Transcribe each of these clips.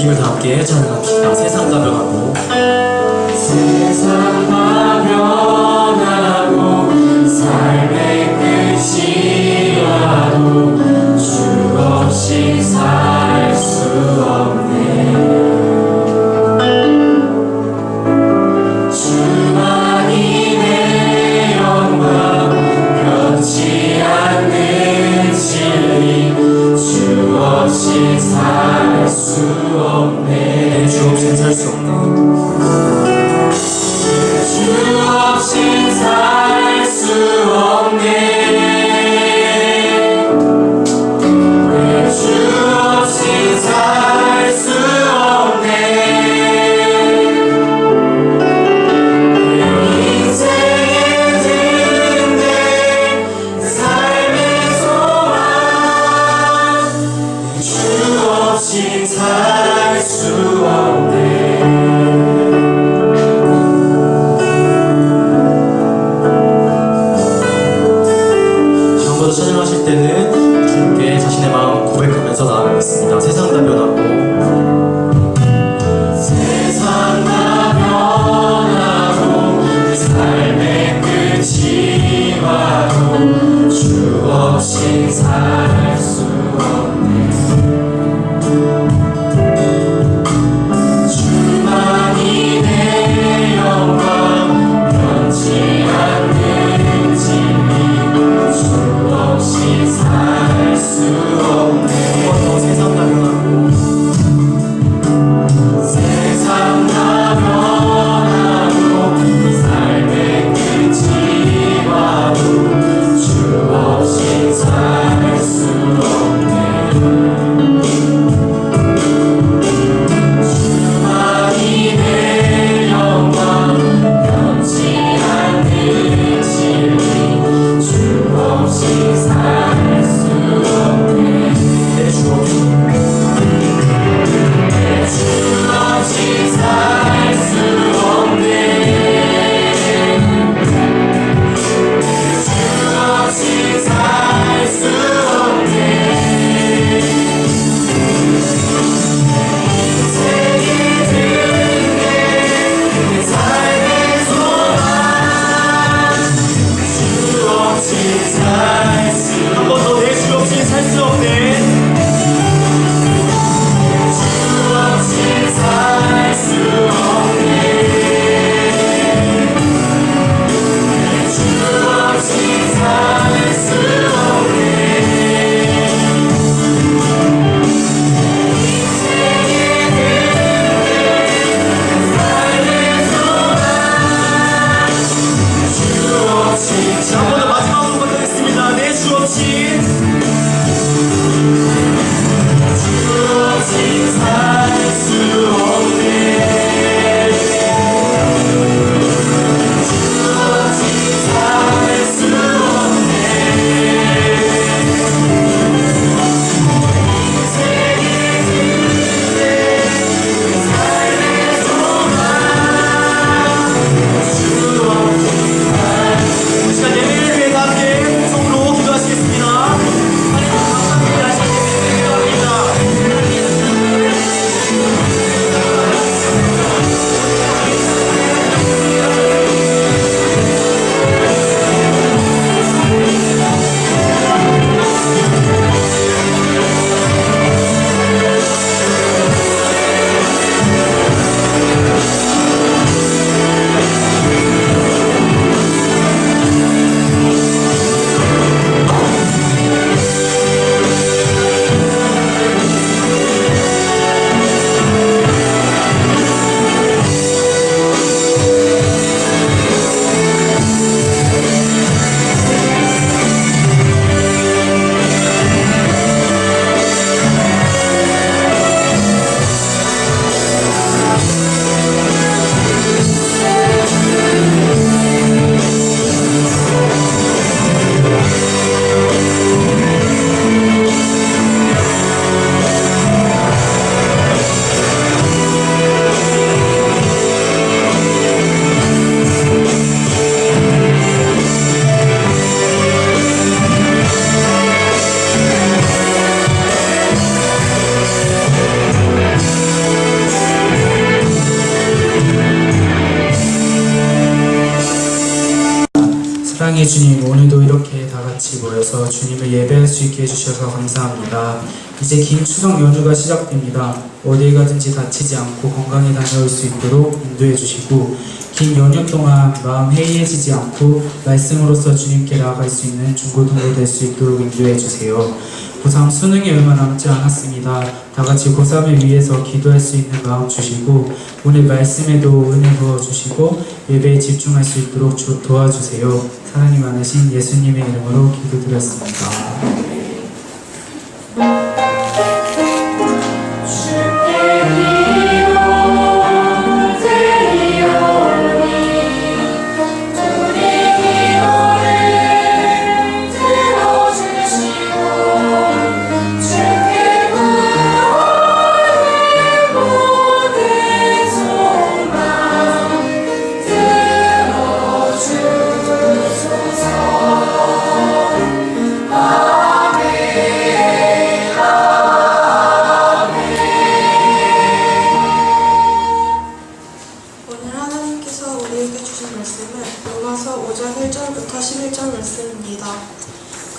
주님을 다 함께 찬양합시다. 세상 가변하고 세상 가변하고 삶의 끝이 와도 주 없이 살 수 없네. 주만이 내 영광 변치 않는 진리 주 없이 살 수 없네. 주 없이 살 수 없네. 주 없이 살 수 없네. 주 없이 살 수 없네. 내 인생의 든든 삶의 소망 주 없이 살 수 없네. 사랑의 주님, 오늘도 이렇게 다 같이 모여서 주님을 예배할 수 있게 해주셔서 감사합니다. 이제 긴 추석 연휴가 시작됩니다. 어딜 가든지 다치지 않고 건강히 다녀올 수 있도록 인도해 주시고, 긴 연휴 동안 마음 해이해지지 않고 말씀으로서 주님께 나아갈 수 있는 중고등부 될 수 있도록 인도해 주세요. 고3 수능이 얼마 남지 않았습니다. 다 같이 고3을 위해서 기도할 수 있는 마음 주시고, 오늘 말씀에도 은혜 부어 주시고 예배에 집중할 수 있도록 도와주세요. 사랑이 많으신 예수님의 이름으로 기도드렸습니다.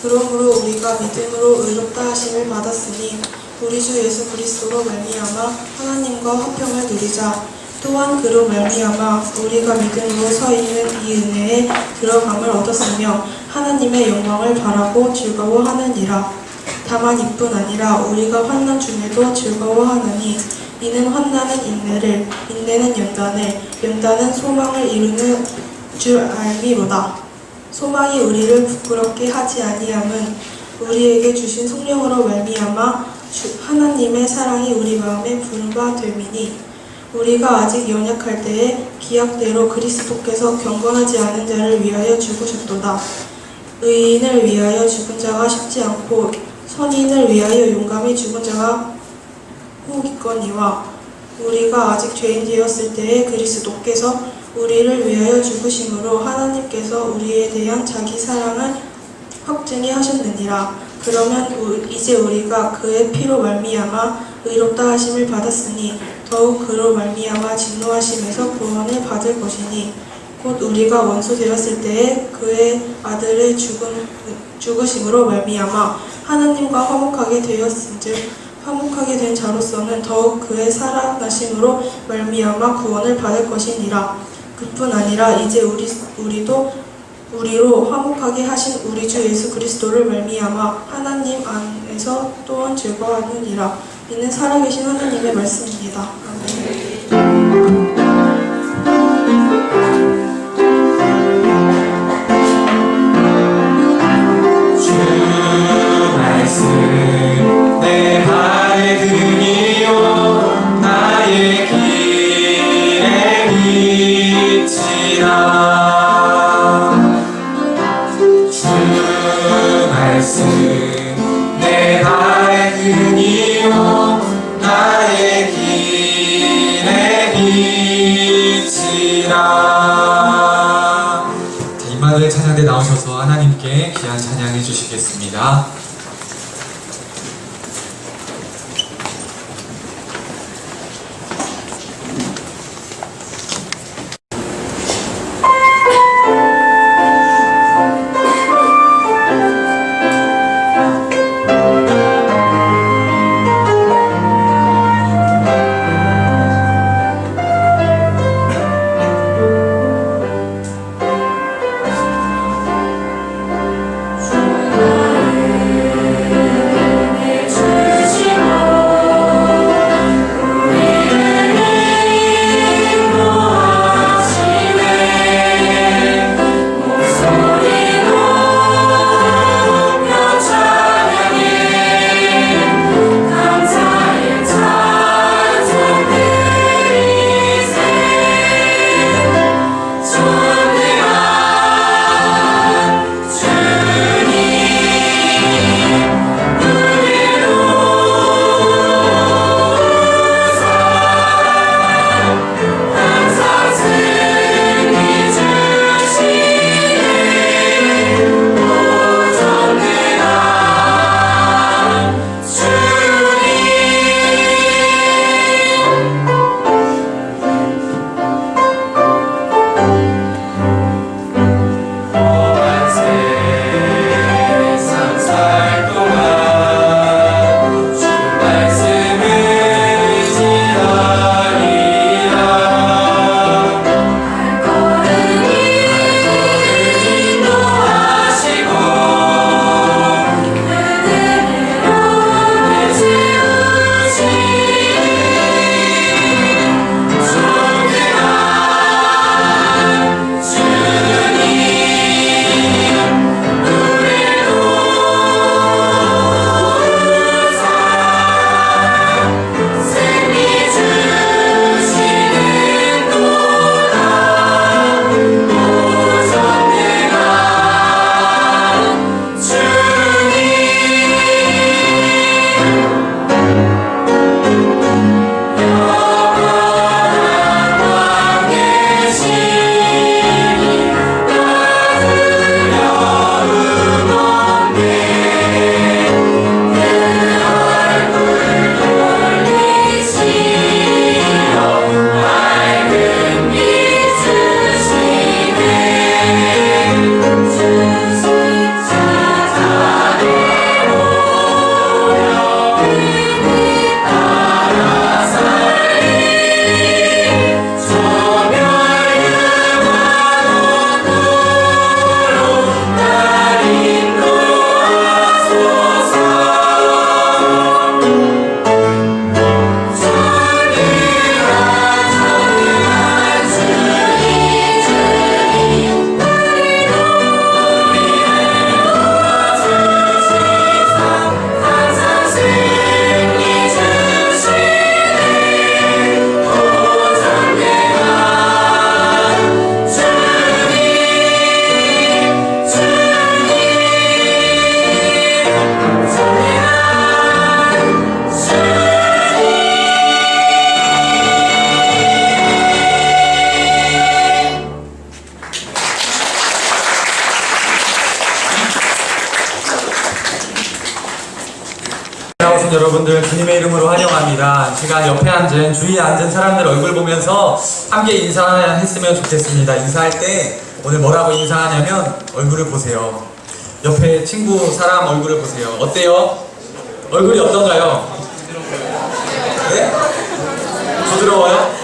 그러므로 우리가 믿음으로 의롭다 하심을 받았으니 우리 주 예수 그리스도로 말미암아 하나님과 화평을 누리자. 또한 그로 말미암아 우리가 믿음으로 서 있는 이 은혜에 들어감을 얻었으며 하나님의 영광을 바라고 즐거워하느니라. 다만 이뿐 아니라 우리가 환난 중에도 즐거워하느니 이는 환난은 인내를, 인내는 연단을, 연단은 소망을 이루는 줄 알미로다. 소망이 우리를 부끄럽게 하지 아니함은 우리에게 주신 성령으로 말미암아 하나님의 사랑이 우리 마음에 부른 바 됨이니, 우리가 아직 연약할 때에 기약대로 그리스도께서 경건하지 않은 자를 위하여 죽으셨도다. 의인을 위하여 죽은 자가 쉽지 않고 선인을 위하여 용감히 죽은 자가 혹 있거니와, 우리가 아직 죄인 되었을 때에 그리스도께서 우리를 위하여 죽으심으로 하나님께서 우리에 대한 자기 사랑을 확증히 하셨느니라. 그러면 이제 우리가 그의 피로 말미암아 의롭다 하심을 받았으니 더욱 그로 말미암아 진노하심에서 구원을 받을 것이니, 곧 우리가 원수 되었을 때에 그의 아들의 죽으심으로 말미암아 하나님과 화목하게 되었은즉 화목하게 된 자로서는 더욱 그의 살아나심으로 말미암아 구원을 받을 것이니라. 그뿐 아니라 이제 우리로 화목하게 하신 우리 주 예수 그리스도를 말미암아 하나님 안에서 또한 즐거워하느니라. 이는 살아계신 하나님의 말씀입니다. 아멘. 임마누엘 찬양대 나오셔서 하나님께 귀한 찬양해 주시겠습니다. 주의 여러분들 주님의 이름으로 환영합니다. 이 시간 옆에 앉은, 주위에 앉은 사람들 얼굴 보면서 함께 인사했으면 좋겠습니다. 인사할 때 오늘 뭐라고 인사하냐면 얼굴을 보세요. 옆에 친구 사람 얼굴을 보세요. 어때요? 얼굴이 어떤가요? 네? 부드러워요?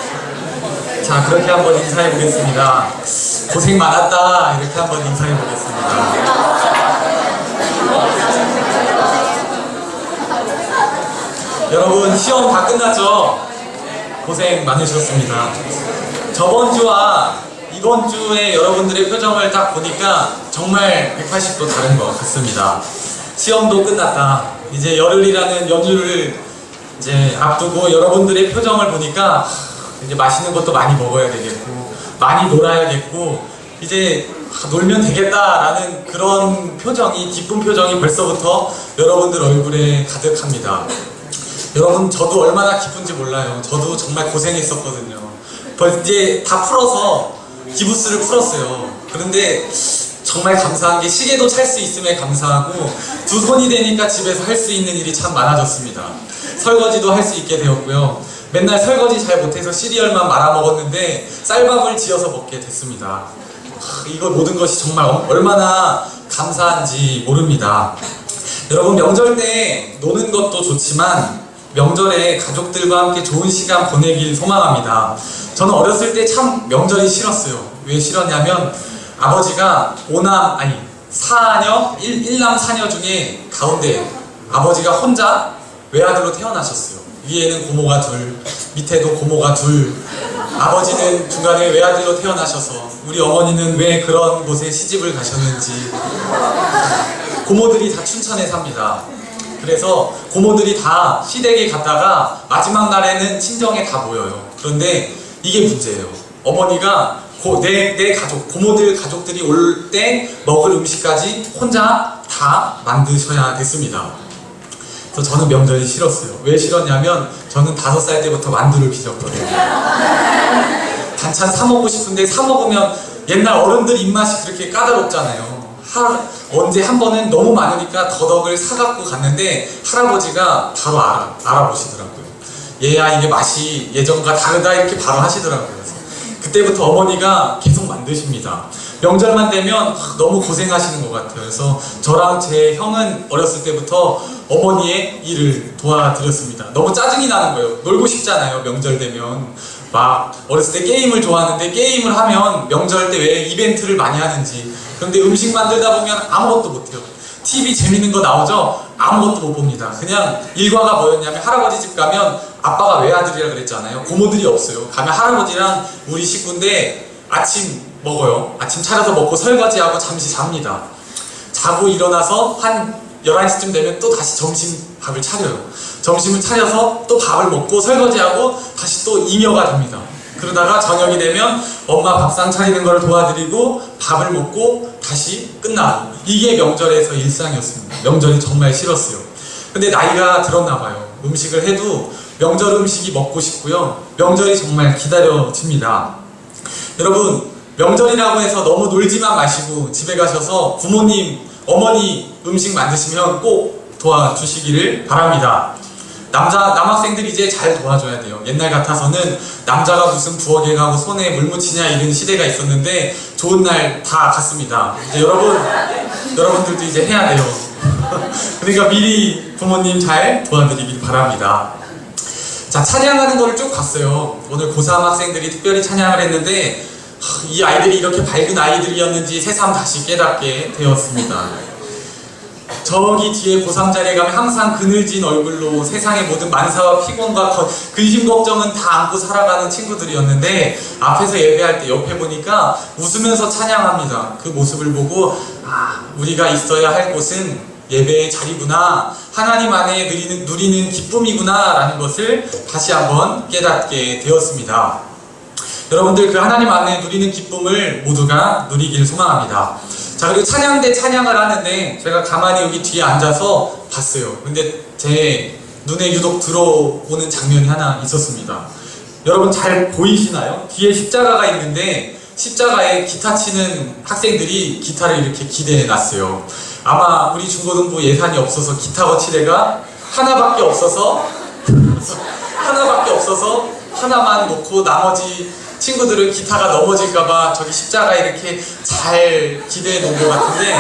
자, 그렇게 한번 인사해 보겠습니다. 고생 많았다. 이렇게 한번 인사해 보겠습니다. 여러분, 시험 다 끝났죠? 고생 많으셨습니다. 저번 주와 이번 주에 여러분들의 표정을 딱 보니까 정말 180도 다른 것 같습니다. 시험도 끝났다. 이제 열흘이라는 연휴를 이제 앞두고 여러분들의 표정을 보니까 이제 맛있는 것도 많이 먹어야 되겠고, 많이 놀아야겠고, 이제 놀면 되겠다라는 그런 표정이, 기쁜 표정이 벌써부터 여러분들 얼굴에 가득합니다. 여러분, 저도 얼마나 기쁜지 몰라요. 저도 정말 고생했었거든요. 이제 다 풀어서 기부스를 풀었어요. 그런데 정말 감사한 게 시계도 찰 수 있음에 감사하고, 두 손이 되니까 집에서 할 수 있는 일이 참 많아졌습니다. 설거지도 할 수 있게 되었고요. 맨날 설거지 잘 못해서 시리얼만 말아 먹었는데 쌀밥을 지어서 먹게 됐습니다. 이거 모든 것이 정말 얼마나 감사한지 모릅니다. 여러분, 명절 때 노는 것도 좋지만 명절에 가족들과 함께 좋은 시간 보내길 소망합니다. 저는 어렸을 때 참 명절이 싫었어요. 왜 싫었냐면 아버지가 일남 사녀 중에 가운데 아버지가 혼자 외아들로 태어나셨어요. 위에는 고모가 둘, 밑에도 고모가 둘. 아버지는 중간에 외아들로 태어나셔서 우리 어머니는 왜 그런 곳에 시집을 가셨는지. 고모들이 다 춘천에 삽니다. 그래서 고모들이 다 시댁에 갔다가 마지막 날에는 친정에 다 모여요. 그런데 이게 문제예요. 어머니가 내 가족, 고모들 가족들이 올 때 먹을 음식까지 혼자 다 만드셔야 됐습니다. 그래서 저는 명절이 싫었어요. 왜 싫었냐면 저는 5살 때부터 만두를 빚었거든요. 반찬 사 먹고 싶은데 사 먹으면 옛날 어른들 입맛이 그렇게 까다롭잖아요. 언제 한 번은 너무 많으니까 더덕을 사갖고 갔는데 할아버지가 바로 알아보시더라고요. 얘야, 이게 맛이 예전과 다르다, 이렇게 바로 하시더라고요. 그래서 그때부터 어머니가 계속 만드십니다. 명절만 되면 너무 고생하시는 것 같아요. 그래서 저랑 제 형은 어렸을 때부터 어머니의 일을 도와드렸습니다. 너무 짜증이 나는 거예요. 놀고 싶잖아요, 명절 되면. 막 어렸을 때 게임을 좋아하는데 게임을 하면 명절 때 왜 이벤트를 많이 하는지. 그런데 음식 만들다 보면 아무것도 못해요. TV 재밌는 거 나오죠? 아무것도 못 봅니다. 그냥 일과가 뭐였냐면 할아버지 집 가면 아빠가 외아들이라 그랬잖아요. 고모들이 없어요. 가면 할아버지랑 우리 식구인데 아침 먹어요. 아침 차려서 먹고 설거지하고 잠시 잡니다. 자고 일어나서 한 11시쯤 되면 또 다시 점심 밥을 차려요. 점심을 차려서 또 밥을 먹고 설거지하고 다시 또 잉여가 됩니다. 그러다가 저녁이 되면 엄마 밥상 차리는 걸 도와드리고 밥을 먹고 다시 끝나요. 이게 명절에서 일상이었습니다. 명절이 정말 싫었어요. 근데 나이가 들었나 봐요. 음식을 해도 명절 음식이 먹고 싶고요. 명절이 정말 기다려집니다. 여러분, 명절이라고 해서 너무 놀지만 마시고 집에 가셔서 부모님, 어머니 음식 만드시면 꼭 도와주시기를 바랍니다. 남학생들이 이제 잘 도와줘야 돼요. 옛날 같아서는 남자가 무슨 부엌에 가고 손에 물 묻히냐 이런 시대가 있었는데 좋은 날 다 갔습니다. 이제 여러분들도 이제 해야 돼요. 그러니까 미리 부모님 잘 도와드리길 바랍니다. 자, 찬양하는 거를 쭉 봤어요. 오늘 고3 학생들이 특별히 찬양을 했는데 이 아이들이 이렇게 밝은 아이들이었는지 새삼 다시 깨닫게 되었습니다. 저기 뒤에 고3 자리에 가면 항상 그늘진 얼굴로 세상의 모든 만사와 피곤과 근심 걱정은 다 안고 살아가는 친구들이었는데 앞에서 예배할 때 옆에 보니까 웃으면서 찬양합니다. 그 모습을 보고 우리가 있어야 할 곳은 예배의 자리구나, 하나님 안에 누리는 기쁨이구나 라는 것을 다시 한번 깨닫게 되었습니다. 여러분들, 그 하나님 안에 누리는 기쁨을 모두가 누리길 소망합니다. 자, 그리고 찬양 때 찬양을 하는데 제가 가만히 여기 뒤에 앉아서 봤어요. 근데 제 눈에 유독 들어오는 장면이 하나 있었습니다. 여러분 잘 보이시나요? 뒤에 십자가가 있는데 십자가에 기타 치는 학생들이 기타를 이렇게 기대해 놨어요. 아마 우리 중고등부 예산이 없어서 기타 거치대가 하나밖에 없어서 하나만 놓고 나머지 친구들은 기타가 넘어질까봐 저기 십자가 이렇게 잘 기대해 놓은 것 같은데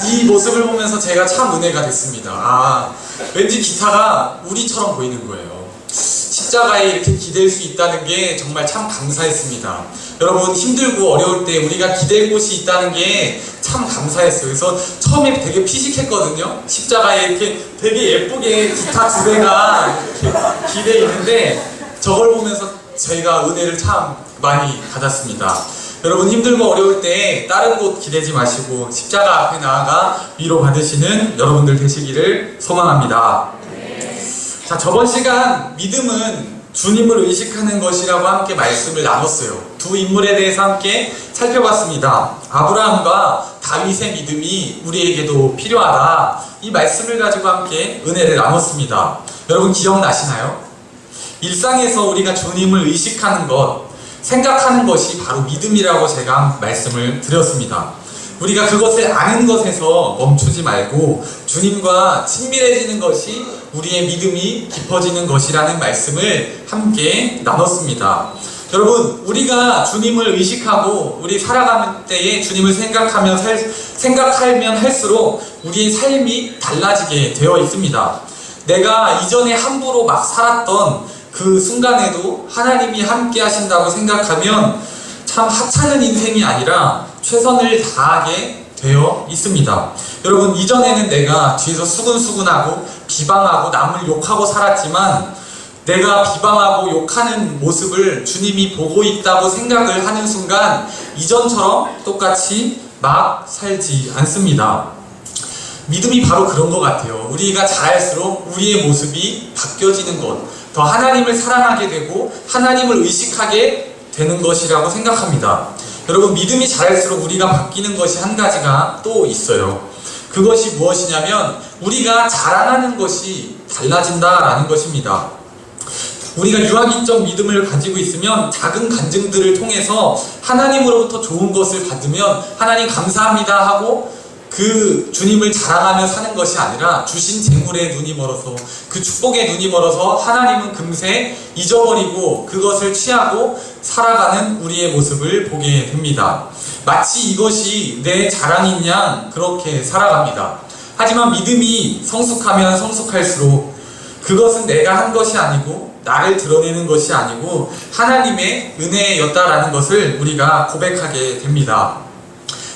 이 모습을 보면서 제가 참 은혜가 됐습니다. 왠지 기타가 우리처럼 보이는 거예요. 십자가에 이렇게 기댈 수 있다는 게 정말 참 감사했습니다. 여러분 힘들고 어려울 때 우리가 기댈 곳이 있다는 게 참 감사했어요. 그래서 처음에 되게 피식했거든요. 십자가에 이렇게 되게 예쁘게 기타 두 대가 이렇게 기대 있는데 저걸 보면서 저희가 은혜를 참 많이 받았습니다. 여러분 힘들고 어려울 때 다른 곳 기대지 마시고 십자가 앞에 나아가 위로 받으시는 여러분들 되시기를 소망합니다. 자, 저번 시간 믿음은 주님을 의식하는 것이라고 함께 말씀을 나눴어요. 두 인물에 대해서 함께 살펴봤습니다. 아브라함과 다윗의 믿음이 우리에게도 필요하다. 이 말씀을 가지고 함께 은혜를 나눴습니다. 여러분 기억나시나요? 일상에서 우리가 주님을 의식하는 것, 생각하는 것이 바로 믿음이라고 제가 말씀을 드렸습니다. 우리가 그것을 아는 것에서 멈추지 말고 주님과 친밀해지는 것이 우리의 믿음이 깊어지는 것이라는 말씀을 함께 나눴습니다. 여러분, 우리가 주님을 의식하고 우리 살아가는 때에 주님을 생각하면 할수록 우리의 삶이 달라지게 되어 있습니다. 내가 이전에 함부로 막 살았던 그 순간에도 하나님이 함께 하신다고 생각하면 참 하찮은 인생이 아니라 최선을 다하게 되어 있습니다. 여러분, 이전에는 내가 뒤에서 수근수근하고 비방하고 남을 욕하고 살았지만 내가 비방하고 욕하는 모습을 주님이 보고 있다고 생각을 하는 순간 이전처럼 똑같이 막 살지 않습니다. 믿음이 바로 그런 것 같아요. 우리가 자랄수록 우리의 모습이 바뀌어지는 것, 더 하나님을 사랑하게 되고 하나님을 의식하게 되는 것이라고 생각합니다. 여러분, 믿음이 자랄수록 우리가 바뀌는 것이 한 가지가 또 있어요. 그것이 무엇이냐면 우리가 자랑하는 것이 달라진다라는 것입니다. 우리가 유아기적 믿음을 가지고 있으면 작은 간증들을 통해서 하나님으로부터 좋은 것을 받으면 하나님 감사합니다 하고 그 주님을 자랑하며 사는 것이 아니라 주신 재물에 눈이 멀어서 그 축복에 눈이 멀어서 하나님은 금세 잊어버리고 그것을 취하고 살아가는 우리의 모습을 보게 됩니다. 마치 이것이 내 자랑인 양 그렇게 살아갑니다. 하지만 믿음이 성숙하면 성숙할수록 그것은 내가 한 것이 아니고 나를 드러내는 것이 아니고 하나님의 은혜였다라는 것을 우리가 고백하게 됩니다.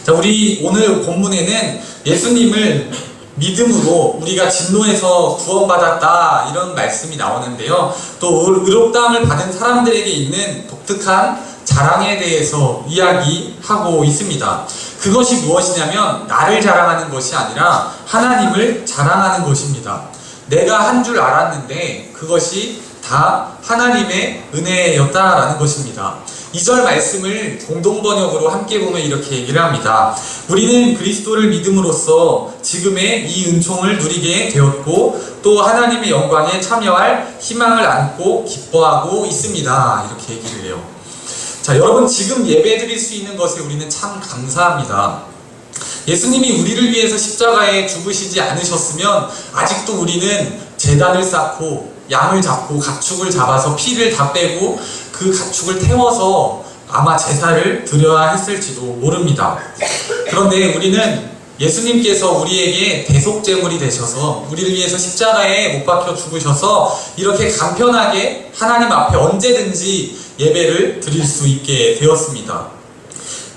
자, 우리 오늘 본문에는 예수님을 믿음으로 우리가 진노에서 구원받았다 이런 말씀이 나오는데요. 또 의롭다함을 받은 사람들에게 있는 독특한 자랑에 대해서 이야기하고 있습니다. 그것이 무엇이냐면 나를 자랑하는 것이 아니라 하나님을 자랑하는 것입니다. 내가 한 줄 알았는데 그것이 다 하나님의 은혜였다라는 것입니다. 2절 말씀을 공동번역으로 함께 보면 이렇게 얘기를 합니다. 우리는 그리스도를 믿음으로써 지금의 이 은총을 누리게 되었고 또 하나님의 영광에 참여할 희망을 안고 기뻐하고 있습니다. 이렇게 얘기를 해요. 자, 여러분 지금 예배 드릴 수 있는 것에 우리는 참 감사합니다. 예수님이 우리를 위해서 십자가에 죽으시지 않으셨으면 아직도 우리는 제단을 쌓고 양을 잡고 가축을 잡아서 피를 다 빼고 그 가축을 태워서 아마 제사를 드려야 했을지도 모릅니다. 그런데 우리는 예수님께서 우리에게 대속제물이 되셔서 우리를 위해서 십자가에 못 박혀 죽으셔서 이렇게 간편하게 하나님 앞에 언제든지 예배를 드릴 수 있게 되었습니다.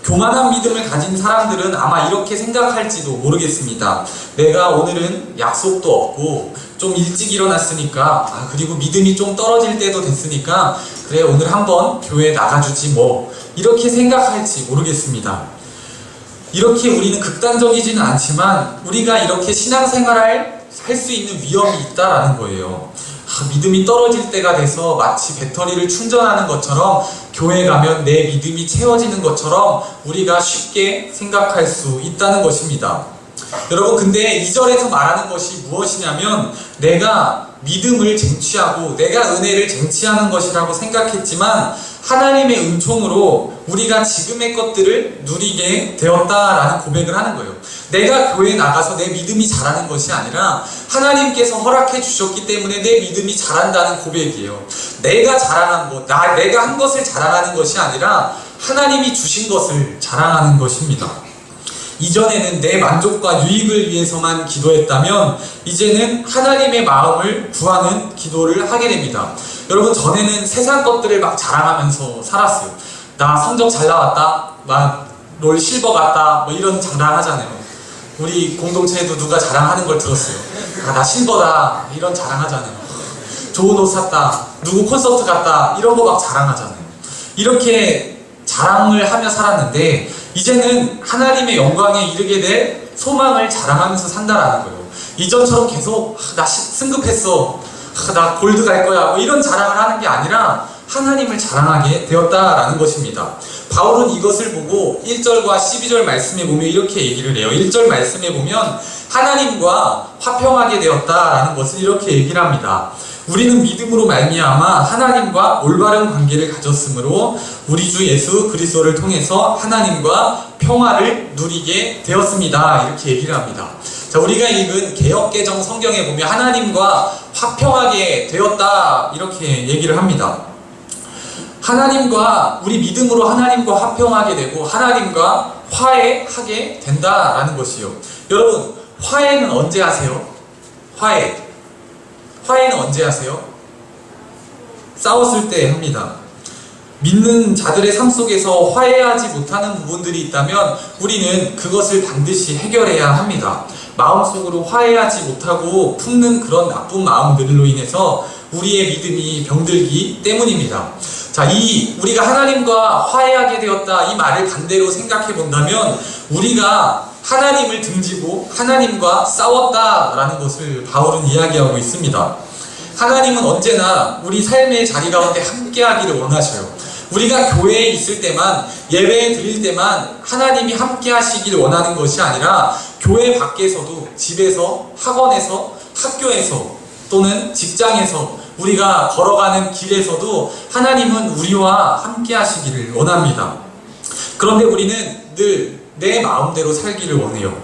교만한 믿음을 가진 사람들은 아마 이렇게 생각할지도 모르겠습니다. 내가 오늘은 약속도 없고 좀 일찍 일어났으니까 그리고 믿음이 좀 떨어질 때도 됐으니까 그래 오늘 한번 교회에 나가주지 뭐 이렇게 생각할지 모르겠습니다. 이렇게 우리는 극단적이지는 않지만 우리가 이렇게 신앙생활을 할 수 있는 위험이 있다라는 거예요. 믿음이 떨어질 때가 돼서 마치 배터리를 충전하는 것처럼 교회 가면 내 믿음이 채워지는 것처럼 우리가 쉽게 생각할 수 있다는 것입니다. 여러분, 근데 2절에서 말하는 것이 무엇이냐면 내가 믿음을 쟁취하고 내가 은혜를 쟁취하는 것이라고 생각했지만 하나님의 은총으로 우리가 지금의 것들을 누리게 되었다라는 고백을 하는 거예요. 내가 교회에 나가서 내 믿음이 자라는 것이 아니라 하나님께서 허락해 주셨기 때문에 내 믿음이 자란다는 고백이에요. 내가 자랑한 것, 내가 한 것을 자랑하는 것이 아니라 하나님이 주신 것을 자랑하는 것입니다. 이전에는 내 만족과 유익을 위해서만 기도했다면 이제는 하나님의 마음을 구하는 기도를 하게 됩니다. 여러분, 전에는 세상 것들을 막 자랑하면서 살았어요. 나 성적 잘 나왔다, 막 롤 실버 갔다, 뭐 이런 자랑하잖아요. 우리 공동체에도 누가 자랑하는 걸 들었어요. 나 실버다, 이런 자랑하잖아요. 좋은 옷 샀다, 누구 콘서트 갔다, 이런 거 막 자랑하잖아요. 이렇게 자랑을 하며 살았는데 이제는 하나님의 영광에 이르게 될 소망을 자랑하면서 산다라는 거예요. 이전처럼 계속 나 승급했어, 나 골드 갈 거야, 뭐 이런 자랑을 하는 게 아니라 하나님을 자랑하게 되었다라는 것입니다. 바울은 이것을 보고 1절과 12절 말씀에 보면 이렇게 얘기를 해요. 1절 말씀에 보면 하나님과 화평하게 되었다라는 것을 이렇게 얘기를 합니다. 우리는 믿음으로 말미암아 하나님과 올바른 관계를 가졌으므로 우리 주 예수 그리스도를 통해서 하나님과 평화를 누리게 되었습니다. 이렇게 얘기를 합니다. 자, 우리가 읽은 개역개정 성경에 보면 하나님과 화평하게 되었다 이렇게 얘기를 합니다. 하나님과 우리 믿음으로 하나님과 화평하게 되고 하나님과 화해하게 된다라는 것이요. 여러분, 화해는 언제 하세요? 화해는 언제 하세요? 싸웠을 때 합니다. 믿는 자들의 삶 속에서 화해하지 못하는 부분들이 있다면 우리는 그것을 반드시 해결해야 합니다. 마음속으로 화해하지 못하고 품는 그런 나쁜 마음들로 인해서 우리의 믿음이 병들기 때문입니다. 자, 우리가 하나님과 화해하게 되었다 이 말을 반대로 생각해 본다면 우리가 하나님을 등지고 하나님과 싸웠다라는 것을 바울은 이야기하고 있습니다. 하나님은 언제나 우리 삶의 자리 가운데 함께하기를 원하셔요. 우리가 교회에 있을 때만, 예배 드릴 때만 하나님이 함께 하시길 원하는 것이 아니라 교회 밖에서도, 집에서, 학원에서, 학교에서 또는 직장에서 우리가 걸어가는 길에서도 하나님은 우리와 함께 하시기를 원합니다. 그런데 우리는 늘 내 마음대로 살기를 원해요.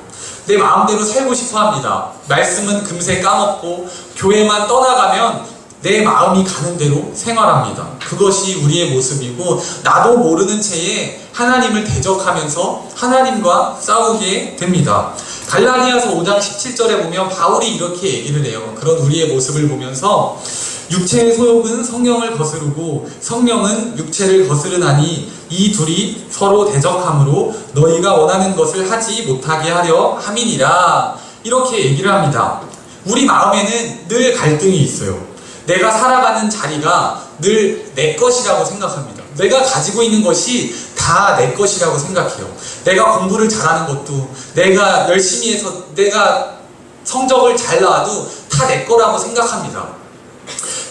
내 마음대로 살고 싶어 합니다. 말씀은 금세 까먹고 교회만 떠나가면 내 마음이 가는 대로 생활합니다. 그것이 우리의 모습이고 나도 모르는 채에 하나님을 대적하면서 하나님과 싸우게 됩니다. 갈라디아서 5장 17절에 보면 바울이 이렇게 얘기를 해요. 그런 우리의 모습을 보면서 육체의 소욕은 성령을 거스르고 성령은 육체를 거스르나니 이 둘이 서로 대적함으로 너희가 원하는 것을 하지 못하게 하려 함이니라. 이렇게 얘기를 합니다. 우리 마음에는 늘 갈등이 있어요. 내가 살아가는 자리가 늘 내 것이라고 생각합니다. 내가 가지고 있는 것이 다 내 것이라고 생각해요. 내가 공부를 잘하는 것도, 내가 열심히 해서 내가 성적을 잘 나와도 다 내 거라고 생각합니다.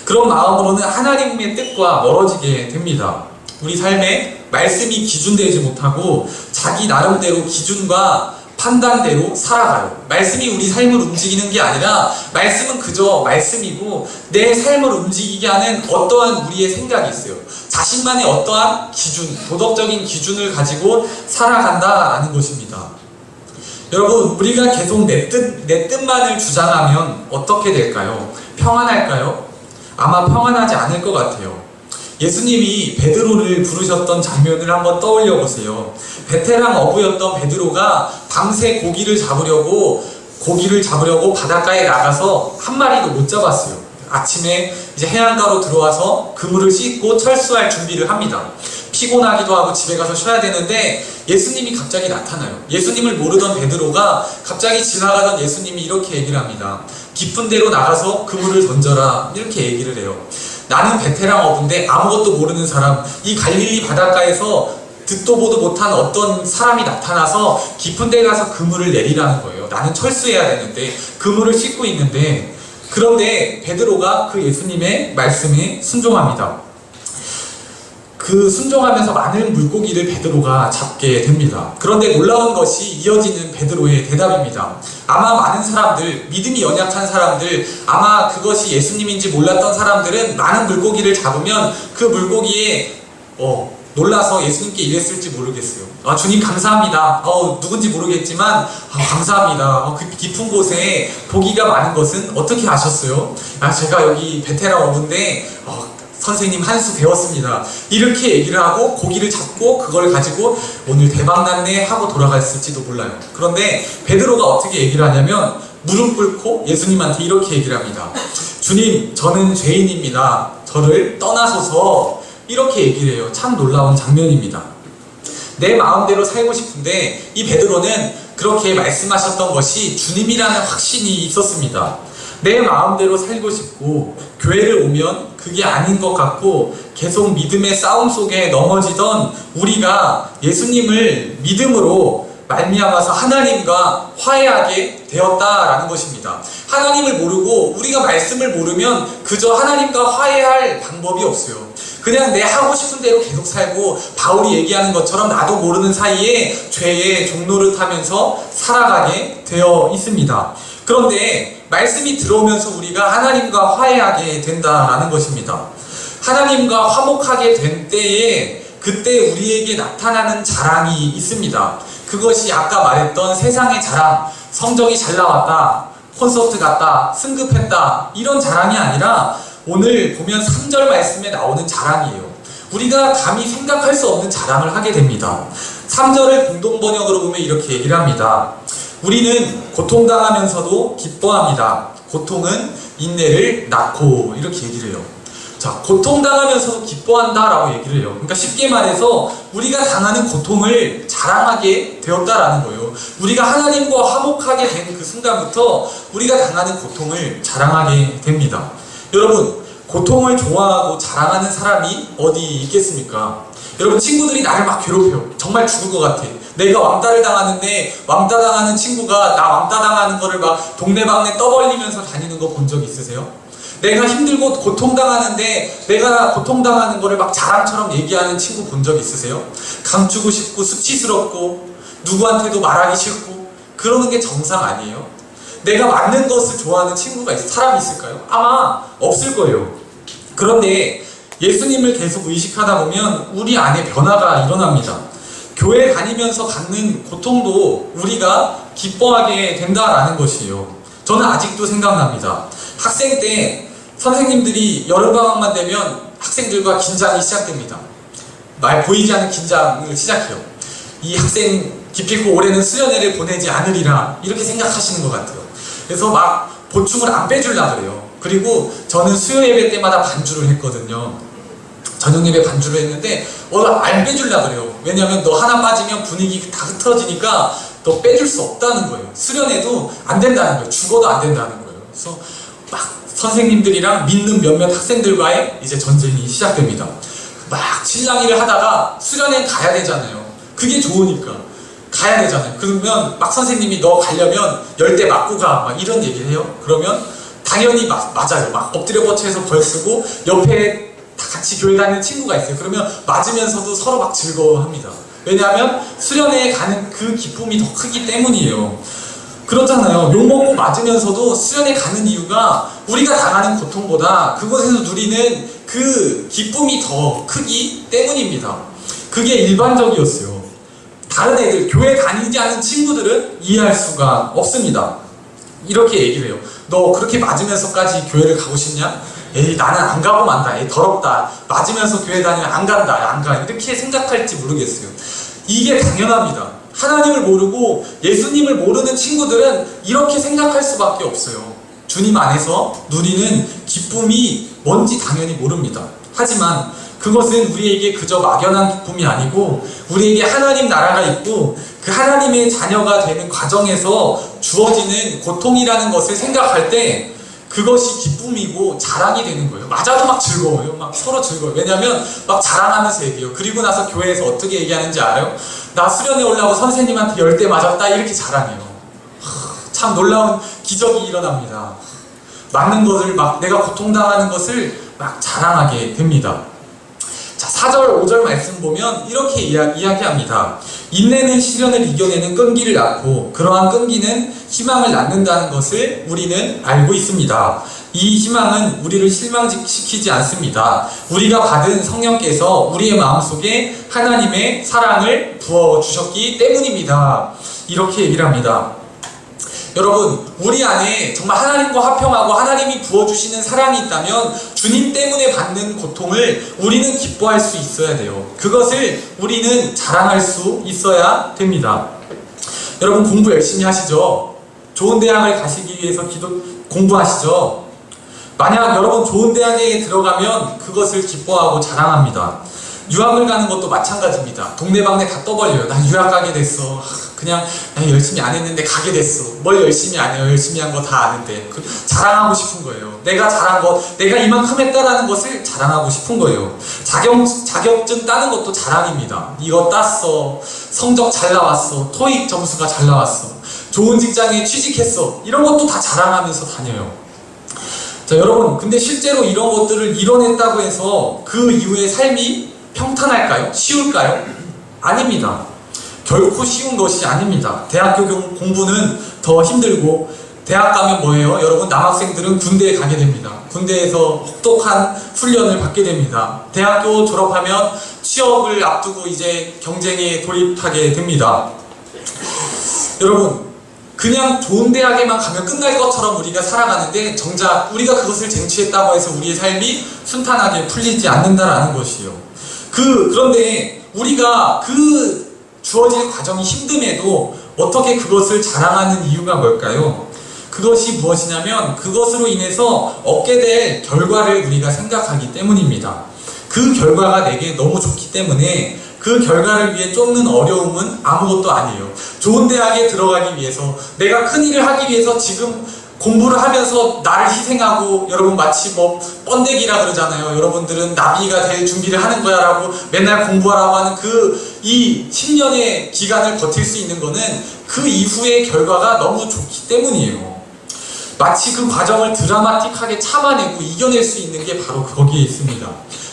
그런 마음으로는 하나님의 뜻과 멀어지게 됩니다. 우리 삶에 말씀이 기준되지 못하고 자기 나름대로 기준과 판단대로 살아가요. 말씀이 우리 삶을 움직이는 게 아니라 말씀은 그저 말씀이고 내 삶을 움직이게 하는 어떠한 우리의 생각이 있어요. 자신만의 어떠한 기준, 도덕적인 기준을 가지고 살아간다라는 것입니다. 여러분, 우리가 계속 내 뜻만을 주장하면 어떻게 될까요? 평안할까요? 아마 평안하지 않을 것 같아요. 예수님이 베드로를 부르셨던 장면을 한번 떠올려 보세요. 베테랑 어부였던 베드로가 밤새 고기를 잡으려고 바닷가에 나가서 한 마리도 못 잡았어요. 아침에 이제 해안가로 들어와서 그물을 씻고 철수할 준비를 합니다. 피곤하기도 하고 집에 가서 쉬어야 되는데 예수님이 갑자기 나타나요. 예수님을 모르던 베드로가 갑자기 지나가던 예수님이 이렇게 얘기를 합니다. 깊은 데로 나가서 그물을 던져라. 이렇게 얘기를 해요. 나는 베테랑 어부인데 아무것도 모르는 사람, 이 갈릴리 바닷가에서 듣도 보도 못한 어떤 사람이 나타나서 깊은 데 가서 그물을 내리라는 거예요. 나는 철수해야 되는데 그물을 씻고 있는데, 그런데 베드로가 그 예수님의 말씀에 순종합니다. 그 순종하면서 많은 물고기를 베드로가 잡게 됩니다. 그런데 놀라운 것이 이어지는 베드로의 대답입니다. 아마 많은 사람들, 믿음이 연약한 사람들, 아마 그것이 예수님인지 몰랐던 사람들은 많은 물고기를 잡으면 그 물고기에 놀라서 예수님께 이랬을지 모르겠어요. 주님 감사합니다. 누군지 모르겠지만 감사합니다. 그 깊은 곳에 고기가 많은 것은 어떻게 아셨어요? 제가 여기 베테랑 어부인데 선생님 한 수 배웠습니다. 이렇게 얘기를 하고 고기를 잡고 그걸 가지고 오늘 대박났네 하고 돌아갔을지도 몰라요. 그런데 베드로가 어떻게 얘기를 하냐면 무릎 꿇고 예수님한테 이렇게 얘기를 합니다. 주님, 저는 죄인입니다. 저를 떠나소서. 이렇게 얘기를 해요. 참 놀라운 장면입니다. 내 마음대로 살고 싶은데 이 베드로는 그렇게 말씀하셨던 것이 주님이라는 확신이 있었습니다. 내 마음대로 살고 싶고 교회를 오면 그게 아닌 것 같고 계속 믿음의 싸움 속에 넘어지던 우리가 예수님을 믿음으로 말미암아서 하나님과 화해하게 되었다라는 것입니다. 하나님을 모르고 우리가 말씀을 모르면 그저 하나님과 화해할 방법이 없어요. 그냥 내 하고 싶은 대로 계속 살고 바울이 얘기하는 것처럼 나도 모르는 사이에 죄의 종로를 타면서 살아가게 되어 있습니다. 그런데 말씀이 들어오면서 우리가 하나님과 화해하게 된다라는 것입니다. 하나님과 화목하게 된 때에 그때 우리에게 나타나는 자랑이 있습니다. 그것이 아까 말했던 세상의 자랑, 성적이 잘 나왔다, 콘서트 갔다, 승급했다 이런 자랑이 아니라 오늘 보면 3절 말씀에 나오는 자랑이에요. 우리가 감히 생각할 수 없는 자랑을 하게 됩니다. 3절을 공동번역으로 보면 이렇게 얘기를 합니다. 우리는 고통당하면서도 기뻐합니다. 고통은 인내를 낳고 이렇게 얘기를 해요. 자, 고통당하면서도 기뻐한다라고 얘기를 해요. 그러니까 쉽게 말해서 우리가 당하는 고통을 자랑하게 되었다라는 거예요. 우리가 하나님과 화목하게 된 그 순간부터 우리가 당하는 고통을 자랑하게 됩니다. 여러분, 고통을 좋아하고 자랑하는 사람이 어디 있겠습니까? 여러분, 친구들이 나를 막 괴롭혀요. 정말 죽을 것 같아. 내가 왕따를 당하는데 왕따 당하는 친구가 나 왕따 당하는 거를 막 동네방네 떠벌리면서 다니는 거 본 적 있으세요? 내가 힘들고 고통당하는데 내가 고통당하는 거를 막 자랑처럼 얘기하는 친구 본 적 있으세요? 감추고 싶고 수치스럽고 누구한테도 말하기 싫고 그러는 게 정상 아니에요? 내가 맞는 것을 좋아하는 친구가 사람이 있을까요? 아마 없을 거예요. 그런데 예수님을 계속 의식하다 보면 우리 안에 변화가 일어납니다. 교회 다니면서 갖는 고통도 우리가 기뻐하게 된다라는 것이에요. 저는 아직도 생각납니다. 학생 때 선생님들이 여름방학만 되면 학생들과 긴장이 시작됩니다. 보이지 않는 긴장을 시작해요. 이 학생 기필코 올해는 수련회를 보내지 않으리라 이렇게 생각하시는 것 같아요. 그래서 막 보충을 안 빼주려고 그래요. 그리고 저는 수요 예배 때마다 반주를 했거든요. 저녁 예배 반주를 했는데 안 빼주려고 그래요. 왜냐면 너 하나 빠지면 분위기 다 흐트러지니까 너 빼줄 수 없다는 거예요. 수련회도 안 된다는 거예요. 죽어도 안 된다는 거예요. 그래서 막 선생님들이랑 믿는 몇몇 학생들과의 이제 전쟁이 시작됩니다. 막 칠랑이를 하다가 수련회 가야 되잖아요. 그게 좋으니까 가야 되잖아요. 그러면 막 선생님이 너 가려면 열대 맞고 가 막 이런 얘기를 해요. 그러면 당연히 맞아요. 막 엎드려 뻗쳐서 벌 쓰고 옆에 다 같이 교회 다니는 친구가 있어요. 그러면 맞으면서도 서로 막 즐거워합니다. 왜냐하면 수련회에 가는 그 기쁨이 더 크기 때문이에요. 그렇잖아요. 욕먹고 맞으면서도 수련회 가는 이유가 우리가 당하는 고통보다 그곳에서 누리는 그 기쁨이 더 크기 때문입니다. 그게 일반적이었어요. 다른 애들, 교회 다니지 않은 친구들은 이해할 수가 없습니다. 이렇게 얘기를 해요. 너 그렇게 맞으면서까지 교회를 가고 싶냐? 에이, 나는 안 가고 만다. 에이, 더럽다. 맞으면서 교회 다니면 안 간다. 안 가. 이렇게 생각할지 모르겠어요. 이게 당연합니다. 하나님을 모르고 예수님을 모르는 친구들은 이렇게 생각할 수밖에 없어요. 주님 안에서 누리는 기쁨이 뭔지 당연히 모릅니다. 하지만 그것은 우리에게 그저 막연한 기쁨이 아니고 우리에게 하나님 나라가 있고 그 하나님의 자녀가 되는 과정에서 주어지는 고통이라는 것을 생각할 때 그것이 기쁨이고 자랑이 되는 거예요. 맞아도 막 즐거워요. 막 서로 즐거워요. 왜냐면 막 자랑하면서 얘기해요. 그리고 나서 교회에서 어떻게 얘기하는지 알아요? 나 수련회 오려고 선생님한테 열대 맞았다 이렇게 자랑해요. 참 놀라운 기적이 일어납니다. 맞는 것을 막 내가 고통당하는 것을 막 자랑하게 됩니다. 자, 4절, 5절 말씀 보면 이렇게 이야기합니다. 인내는 시련을 이겨내는 끈기를 낳고 그러한 끈기는 희망을 낳는다는 것을 우리는 알고 있습니다. 이 희망은 우리를 실망시키지 않습니다. 우리가 받은 성령께서 우리의 마음속에 하나님의 사랑을 부어주셨기 때문입니다. 이렇게 얘기를 합니다. 여러분, 우리 안에 정말 하나님과 화평하고 하나님이 부어주시는 사랑이 있다면 주님 때문에 받는 고통을 우리는 기뻐할 수 있어야 돼요. 그것을 우리는 자랑할 수 있어야 됩니다. 여러분, 공부 열심히 하시죠? 좋은 대학을 가시기 위해서 공부하시죠? 만약 여러분 좋은 대학에 들어가면 그것을 기뻐하고 자랑합니다. 유학을 가는 것도 마찬가지입니다. 동네방네 다 떠벌려요. 나 유학 가게 됐어. 그냥 열심히 안 했는데 가게 됐어. 뭘 열심히 안 해요. 열심히 한 거 다 아는데. 자랑하고 싶은 거예요. 내가 잘한 것, 내가 이만큼 했다라는 것을 자랑하고 싶은 거예요. 자격증 따는 것도 자랑입니다. 이거 땄어. 성적 잘 나왔어. 토익 점수가 잘 나왔어. 좋은 직장에 취직했어. 이런 것도 다 자랑하면서 다녀요. 자, 여러분, 근데 실제로 이런 것들을 이뤄냈다고 해서 그 이후의 삶이 평탄할까요? 쉬울까요? 아닙니다. 결코 쉬운 것이 아닙니다. 대학교 공부는 더 힘들고, 대학 가면 뭐예요? 여러분, 남학생들은 군대에 가게 됩니다. 군대에서 혹독한 훈련을 받게 됩니다. 대학교 졸업하면 취업을 앞두고 이제 경쟁에 돌입하게 됩니다. 여러분, 그냥 좋은 대학에만 가면 끝날 것처럼 우리가 살아가는데 정작 우리가 그것을 쟁취했다고 해서 우리의 삶이 순탄하게 풀리지 않는다라는 것이요. 그런데 우리가 그 주어질 과정이 힘듦에도 어떻게 그것을 자랑하는 이유가 뭘까요? 그것이 무엇이냐면 그것으로 인해서 얻게 될 결과를 우리가 생각하기 때문입니다. 그 결과가 내게 너무 좋기 때문에 그 결과를 위해 쫓는 어려움은 아무것도 아니에요. 좋은 대학에 들어가기 위해서, 내가 큰일을 하기 위해서 지금 공부를 하면서 나를 희생하고, 여러분 마치 뭐 번데기라 그러잖아요. 여러분들은 나비가 될 준비를 하는 거야 라고 맨날 공부하라고 하는 이 10년의 기간을 버틸 수 있는 거는 그 이후의 결과가 너무 좋기 때문이에요. 마치 그 과정을 드라마틱하게 참아내고 이겨낼 수 있는 게 바로 거기에 있습니다.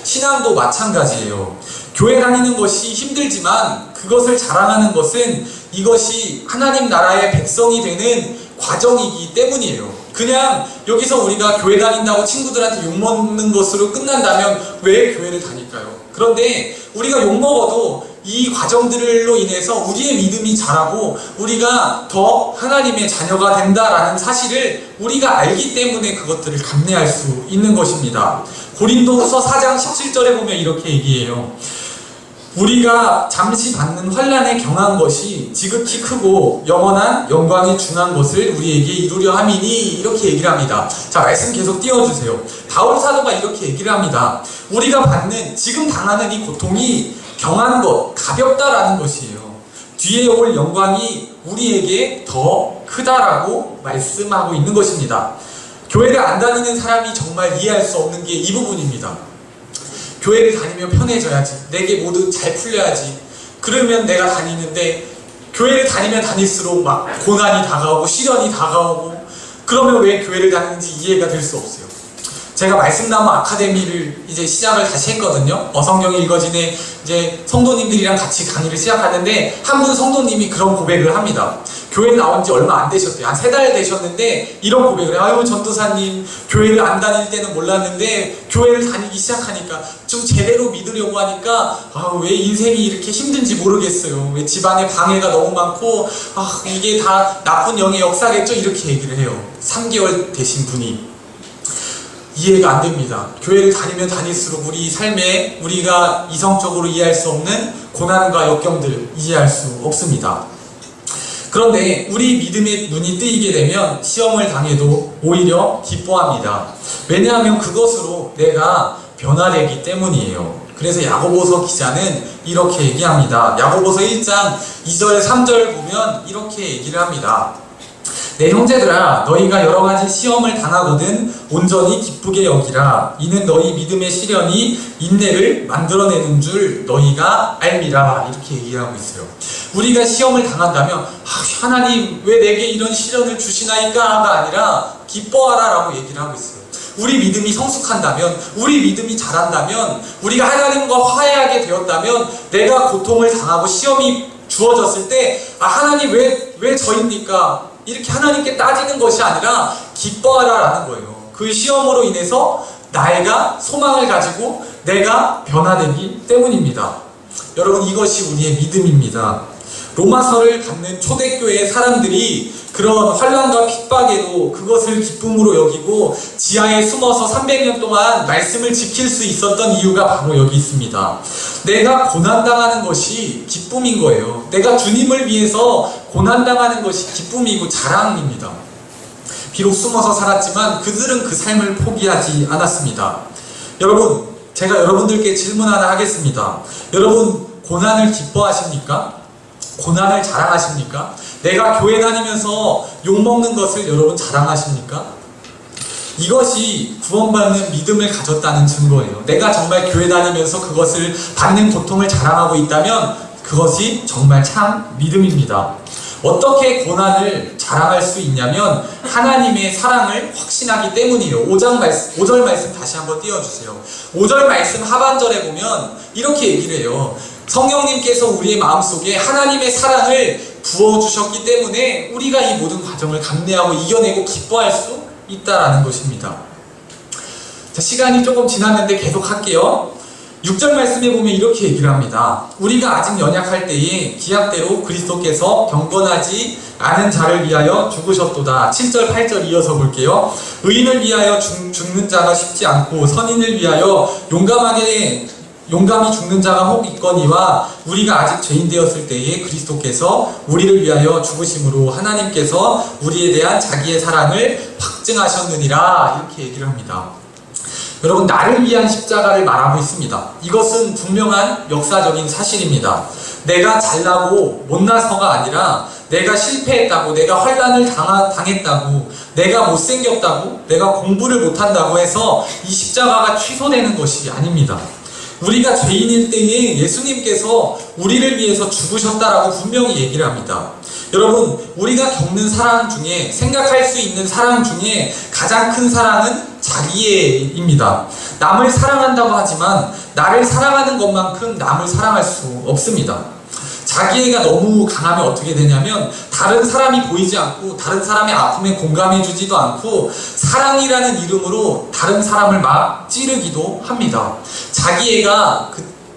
신앙도 마찬가지예요. 교회 다니는 것이 힘들지만 그것을 자랑하는 것은 이것이 하나님 나라의 백성이 되는 과정이기 때문이에요. 그냥 여기서 우리가 교회 다닌다고 친구들한테 욕먹는 것으로 끝난다면 왜 교회를 다닐까요? 그런데 우리가 욕먹어도 이 과정들로 인해서 우리의 믿음이 자라고 우리가 더 하나님의 자녀가 된다라는 사실을 우리가 알기 때문에 그것들을 감내할 수 있는 것입니다. 고린도후서 4장 17절에 보면 이렇게 얘기해요. 우리가 잠시 받는 환난에 경한 것이 지극히 크고 영원한 영광이 중한 것을 우리에게 이루려 함이니, 이렇게 얘기를 합니다. 자, 말씀 계속 띄워주세요. 바울 사도가 이렇게 얘기를 합니다. 우리가 받는, 지금 당하는 이 고통이 경한 것, 가볍다라는 것이에요. 뒤에 올 영광이 우리에게 더 크다라고 말씀하고 있는 것입니다. 교회를 안 다니는 사람이 정말 이해할 수 없는 게 이 부분입니다. 교회를 다니면 편해져야지, 내게 모두 잘 풀려야지, 그러면 내가 다니는데, 교회를 다니면 다닐수록 막 고난이 다가오고 시련이 다가오고, 그러면 왜 교회를 다니는지 이해가 될 수 없어요. 제가 말씀나무 아카데미를 이제 시작을 다시 했거든요. 성경이 읽어지네 이제 성도님들이랑 같이 강의를 시작하는데, 한 분 성도님이 그런 고백을 합니다. 교회 나온 지 얼마 안 되셨대요. 한 3달 되셨는데 이런 고백을 해요. 아유, 전도사님, 교회를 안 다닐 때는 몰랐는데 교회를 다니기 시작하니까 좀 제대로 믿으려고 하니까 왜 인생이 이렇게 힘든지 모르겠어요. 왜 집안에 방해가 너무 많고 이게 다 나쁜 영의 역사겠죠? 이렇게 얘기를 해요. 3개월 되신 분이. 이해가 안 됩니다. 교회를 다니면 다닐수록 우리 삶에 우리가 이성적으로 이해할 수 없는 고난과 역경들 이해할 수 없습니다. 그런데 우리 믿음의 눈이 뜨이게 되면 시험을 당해도 오히려 기뻐합니다. 왜냐하면 그것으로 내가 변화되기 때문이에요. 그래서 야고보서 기자는 이렇게 얘기합니다. 야고보서 1장 2절 3절 보면 이렇게 얘기를 합니다. 내 형제들아, 너희가 여러가지 시험을 당하거든 온전히 기쁘게 여기라. 이는 너희 믿음의 시련이 인내를 만들어내는 줄 너희가 알미라. 이렇게 얘기하고 있어요. 우리가 시험을 당한다면 하나님 왜 내게 이런 시련을 주시나이까가 아니라 기뻐하라 라고 얘기를 하고 있어요. 우리 믿음이 성숙한다면, 우리 믿음이 자란다면, 우리가 하나님과 화해하게 되었다면, 내가 고통을 당하고 시험이 주어졌을 때 하나님 왜 저입니까? 이렇게 하나님께 따지는 것이 아니라 기뻐하라 라는 거예요. 그 시험으로 인해서 나이가 소망을 가지고 내가 변화되기 때문입니다. 여러분, 이것이 우리의 믿음입니다. 로마서를 갖는 초대교회 사람들이 그런 환난과 핍박에도 그것을 기쁨으로 여기고 지하에 숨어서 300년 동안 말씀을 지킬 수 있었던 이유가 바로 여기 있습니다. 내가 고난당하는 것이 기쁨인 거예요. 내가 주님을 위해서 고난당하는 것이 기쁨이고 자랑입니다. 비록 숨어서 살았지만 그들은 그 삶을 포기하지 않았습니다. 여러분, 제가 여러분들께 질문 하나 하겠습니다. 여러분, 고난을 기뻐하십니까? 고난을 자랑하십니까? 내가 교회 다니면서 욕먹는 것을 여러분 자랑하십니까? 이것이 구원받는 믿음을 가졌다는 증거예요. 내가 정말 교회 다니면서 그것을 받는 고통을 자랑하고 있다면 그것이 정말 참 믿음입니다. 어떻게 고난을 자랑할 수 있냐면 하나님의 사랑을 확신하기 때문이에요. 5절 말씀 다시 한번 띄워주세요. 5절 말씀 하반절에 보면 이렇게 얘기를 해요. 성령님께서 우리의 마음속에 하나님의 사랑을 부어주셨기 때문에 우리가 이 모든 과정을 감내하고 이겨내고 기뻐할 수 있다라는 것입니다. 자, 시간이 조금 지났는데 계속 할게요. 6절 말씀에 보면 이렇게 얘기를 합니다. 우리가 아직 연약할 때에 기약대로 그리스도께서 경건하지 않은 자를 위하여 죽으셨도다. 7절 8절 이어서 볼게요. 의인을 위하여 죽는 자가 쉽지 않고 선인을 위하여 용감히 죽는 자가 혹 있거니와 우리가 아직 죄인 되었을 때에 그리스도께서 우리를 위하여 죽으심으로 하나님께서 우리에 대한 자기의 사랑을 확증하셨느니라. 이렇게 얘기를 합니다. 여러분, 나를 위한 십자가를 말하고 있습니다. 이것은 분명한 역사적인 사실입니다. 내가 잘나고 못나서가 아니라 내가 실패했다고, 내가 환난을 당했다고, 내가 못생겼다고, 내가 공부를 못한다고 해서 이 십자가가 취소되는 것이 아닙니다. 우리가 죄인일 때에 예수님께서 우리를 위해서 죽으셨다라고 분명히 얘기를 합니다. 여러분, 우리가 겪는 사랑 중에, 생각할 수 있는 사랑 중에 가장 큰 사랑은 자기애입니다. 남을 사랑한다고 하지만 나를 사랑하는 것만큼 남을 사랑할 수 없습니다. 자기애가 너무 강하면 어떻게 되냐면 다른 사람이 보이지 않고 다른 사람의 아픔에 공감해주지도 않고 사랑이라는 이름으로 다른 사람을 막 찌르기도 합니다. 자기애가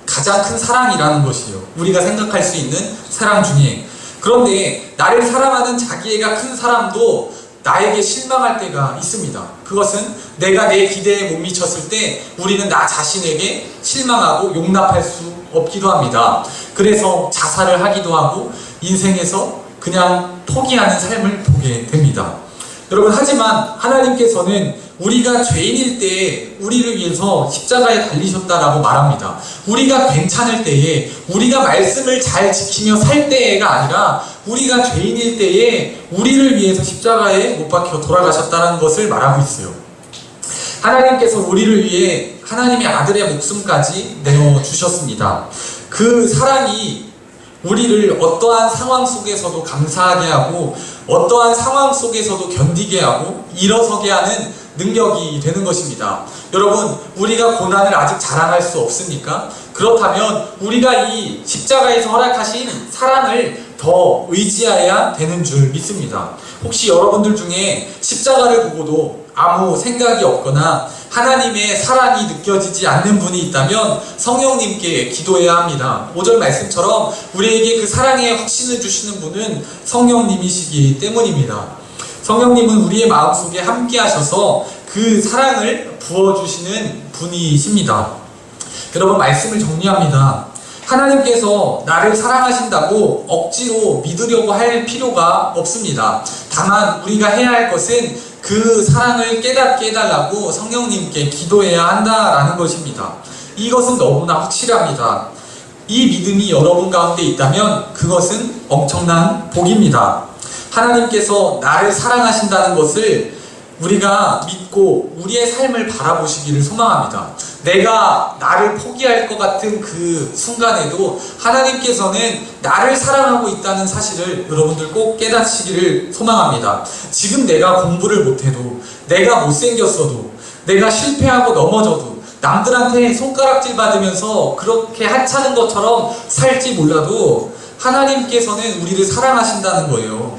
가장 큰 사랑이라는 것이에요. 우리가 생각할 수 있는 사랑 중에. 그런데 나를 사랑하는 자기애가 큰 사람도 나에게 실망할 때가 있습니다. 그것은 내가 내 기대에 못 미쳤을 때 우리는 나 자신에게 실망하고 용납할 수 없기도 합니다. 그래서 자살을 하기도 하고 인생에서 그냥 포기하는 삶을 보게 됩니다. 여러분, 하지만 하나님께서는 우리가 죄인일 때에 우리를 위해서 십자가에 달리셨다라고 말합니다. 우리가 괜찮을 때에, 우리가 말씀을 잘 지키며 살 때가 아니라 우리가 죄인일 때에 우리를 위해서 십자가에 못 박혀 돌아가셨다는 것을 말하고 있어요. 하나님께서 우리를 위해 하나님의 아들의 목숨까지 내어주셨습니다. 그 사랑이 우리를 어떠한 상황 속에서도 감사하게 하고 어떠한 상황 속에서도 견디게 하고 일어서게 하는 능력이 되는 것입니다. 여러분, 우리가 고난을 아직 자랑할 수 없습니까? 그렇다면 우리가 이 십자가에서 허락하신 사랑을 더 의지해야 되는 줄 믿습니다. 혹시 여러분들 중에 십자가를 보고도 아무 생각이 없거나 하나님의 사랑이 느껴지지 않는 분이 있다면 성령님께 기도해야 합니다. 5절 말씀처럼 우리에게 그 사랑의 확신을 주시는 분은 성령님이시기 때문입니다. 성령님은 우리의 마음속에 함께 하셔서 그 사랑을 부어주시는 분이십니다. 여러분, 말씀을 정리합니다. 하나님께서 나를 사랑하신다고 억지로 믿으려고 할 필요가 없습니다. 다만 우리가 해야 할 것은 그 사랑을 깨닫게 해달라고 성령님께 기도해야 한다라는 것입니다. 이것은 너무나 확실합니다. 이 믿음이 여러분 가운데 있다면 그것은 엄청난 복입니다. 하나님께서 나를 사랑하신다는 것을 우리가 믿고 우리의 삶을 바라보시기를 소망합니다. 내가 나를 포기할 것 같은 그 순간에도 하나님께서는 나를 사랑하고 있다는 사실을 여러분들 꼭 깨닫시기를 소망합니다. 지금 내가 공부를 못해도, 내가 못생겼어도, 내가 실패하고 넘어져도, 남들한테 손가락질 받으면서 그렇게 하찮은 것처럼 살지 몰라도 하나님께서는 우리를 사랑하신다는 거예요.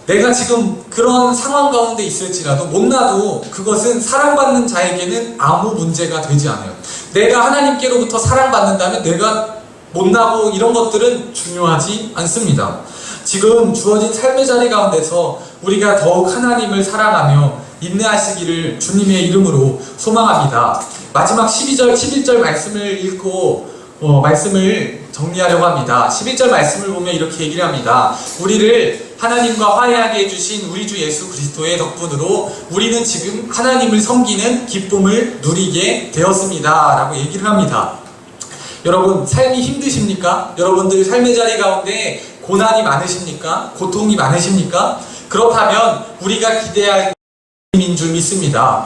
내가 지금 그런 상황 가운데 있을지라도 못나도 그것은 사랑받는 자에게는 아무 문제가 되지 않아요. 내가 하나님께로부터 사랑받는다면 내가 못나고 이런 것들은 중요하지 않습니다. 지금 주어진 삶의 자리 가운데서 우리가 더욱 하나님을 사랑하며 인내하시기를 주님의 이름으로 소망합니다. 마지막 11절 말씀을 읽고 말씀을 정리하려고 합니다. 11절 말씀을 보면 이렇게 얘기를 합니다. 우리를 하나님과 화해하게 해주신 우리 주 예수 그리스도의 덕분으로 우리는 지금 하나님을 섬기는 기쁨을 누리게 되었습니다. 라고 얘기를 합니다. 여러분, 삶이 힘드십니까? 여러분들 삶의 자리 가운데 고난이 많으십니까? 고통이 많으십니까? 그렇다면 우리가 기대할 인 줄 믿습니다.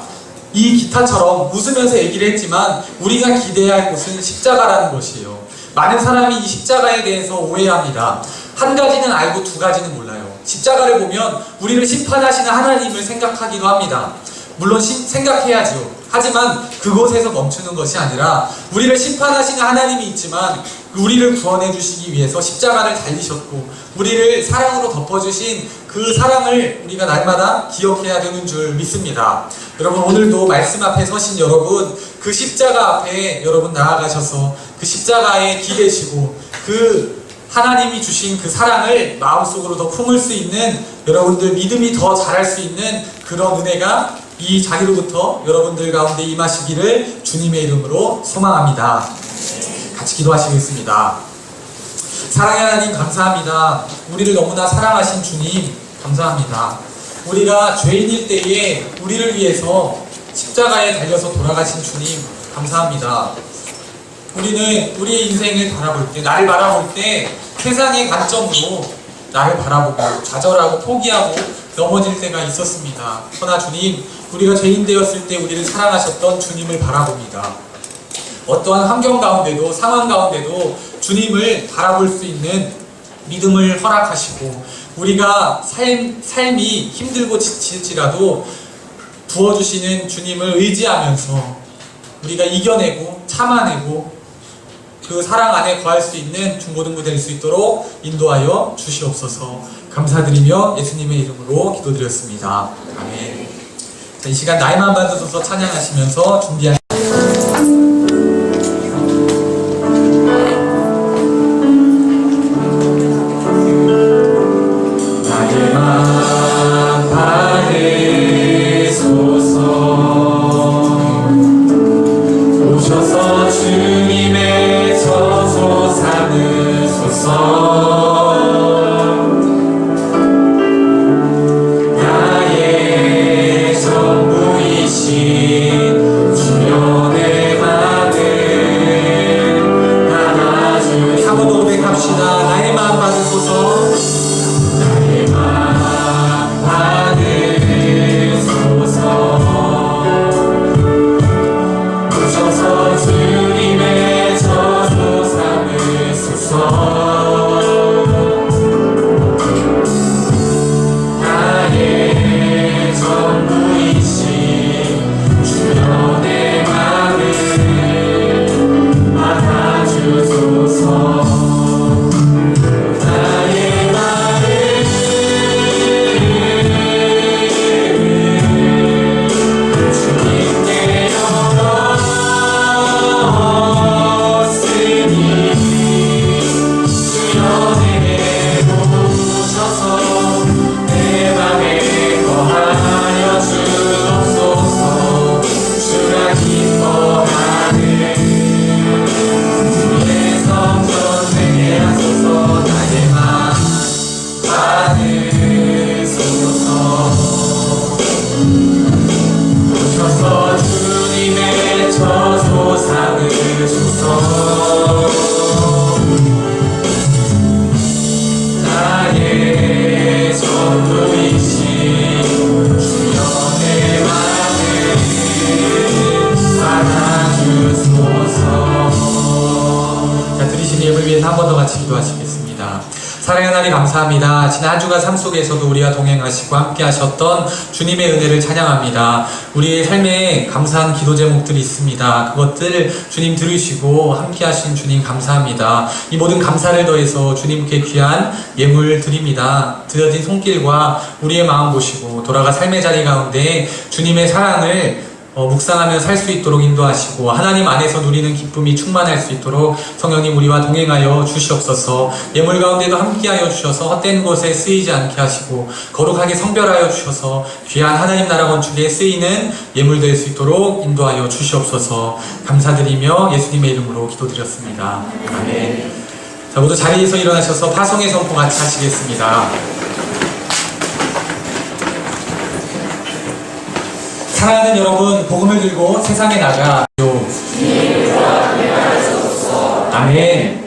이 기타처럼 웃으면서 얘기를 했지만 우리가 기대할 곳은 십자가라는 것이에요. 많은 사람이 이 십자가에 대해서 오해합니다. 한 가지는 알고 두 가지는 몰라요. 십자가를 보면 우리를 심판하시는 하나님을 생각하기도 합니다. 물론 생각해야죠. 하지만 그곳에서 멈추는 것이 아니라 우리를 심판하시는 하나님이 있지만 우리를 구원해 주시기 위해서 십자가를 달리셨고 우리를 사랑으로 덮어주신 그 사랑을 우리가 날마다 기억해야 되는 줄 믿습니다. 여러분, 오늘도 말씀 앞에 서신 여러분, 그 십자가 앞에 여러분 나아가셔서 그 십자가에 기대시고 그 하나님이 주신 그 사랑을 마음속으로 더 품을 수 있는 여러분들 믿음이 더 자랄 수 있는 그런 은혜가 이 자리로부터 여러분들 가운데 임하시기를 주님의 이름으로 소망합니다. 같이 기도하시겠습니다. 사랑의 하나님 감사합니다. 우리를 너무나 사랑하신 주님 감사합니다. 우리가 죄인일 때에 우리를 위해서 십자가에 달려서 돌아가신 주님 감사합니다. 우리는 우리의 인생을 바라볼 때, 나를 바라볼 때 세상의 관점으로 나를 바라보고 좌절하고 포기하고 넘어질 때가 있었습니다. 그러나 주님, 우리가 죄인 되었을 때 우리를 사랑하셨던 주님을 바라봅니다. 어떠한 환경 가운데도 상황 가운데도 주님을 바라볼 수 있는 믿음을 허락하시고 우리가 삶이 힘들고 지칠지라도 부어주시는 주님을 의지하면서 우리가 이겨내고 참아내고 그 사랑 안에 거할 수 있는 중고등부 될 수 있도록 인도하여 주시옵소서. 감사드리며 예수님의 이름으로 기도드렸습니다. 아멘. 자, 이 시간 나이만 받으소서 찬양하시면서 준비할 한 번 더 같이 기도하시겠습니다. 사랑의 하나님 감사합니다. 지난 한 주간 삶 속에서도 우리와 동행하시고 함께 하셨던 주님의 은혜를 찬양합니다. 우리의 삶에 감사한 기도 제목들이 있습니다. 그것들 주님 들으시고 함께 하신 주님 감사합니다. 이 모든 감사를 더해서 주님께 귀한 예물 드립니다. 드려진 손길과 우리의 마음 보시고 돌아가 삶의 자리 가운데 주님의 사랑을 묵상하며 살 수 있도록 인도하시고 하나님 안에서 누리는 기쁨이 충만할 수 있도록 성령님 우리와 동행하여 주시옵소서. 예물 가운데도 함께하여 주셔서 헛된 곳에 쓰이지 않게 하시고 거룩하게 성별하여 주셔서 귀한 하나님 나라 건축에 쓰이는 예물 될 수 있도록 인도하여 주시옵소서. 감사드리며 예수님의 이름으로 기도드렸습니다. 아멘. 자, 모두 자리에서 일어나셔서 파송의 선포 같이 하시겠습니다. 사랑하는 여러분, 복음을 들고 세상에 나가요. 아멘.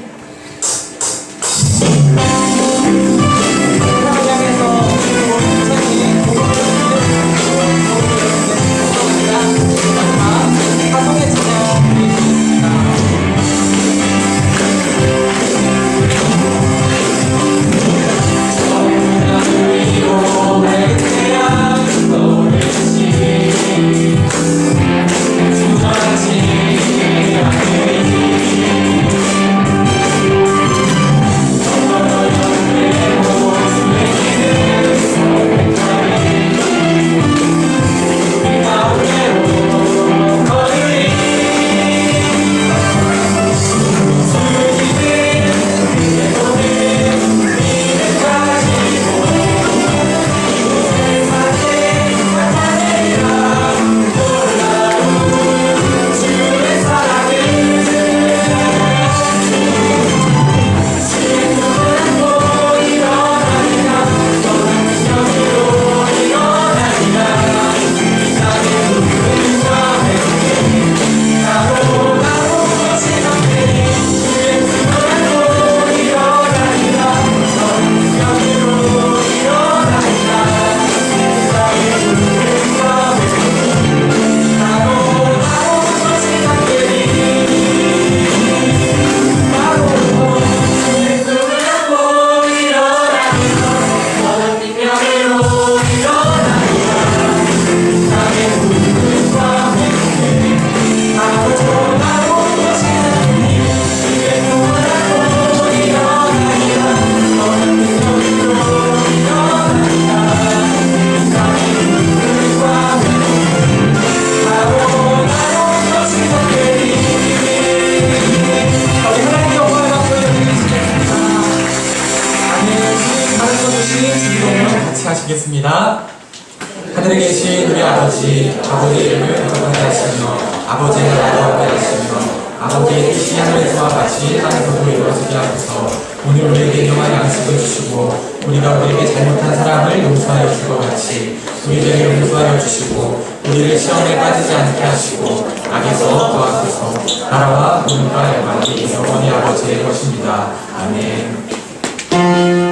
하시겠습니다. 하늘에 계신 우리 아버지, 아버지의 이름을 거룩하게 하시며 아버지의 나라가 오게 하시며 아버지의 뜻이 하늘에서와 같이 땅에서도 이루어지게 하소서. 오늘 우리에게 일용할 양식을 주시고 우리가 우리에게 잘못한 사람을 용서하여 줄 것 같이 우리에게 용서하여 주시고 우리를 시험에 빠지지 않게 하시고 악에서 구하소서. 나라와 권능과 영광이 영원히 아버지의 것입니다. 아멘.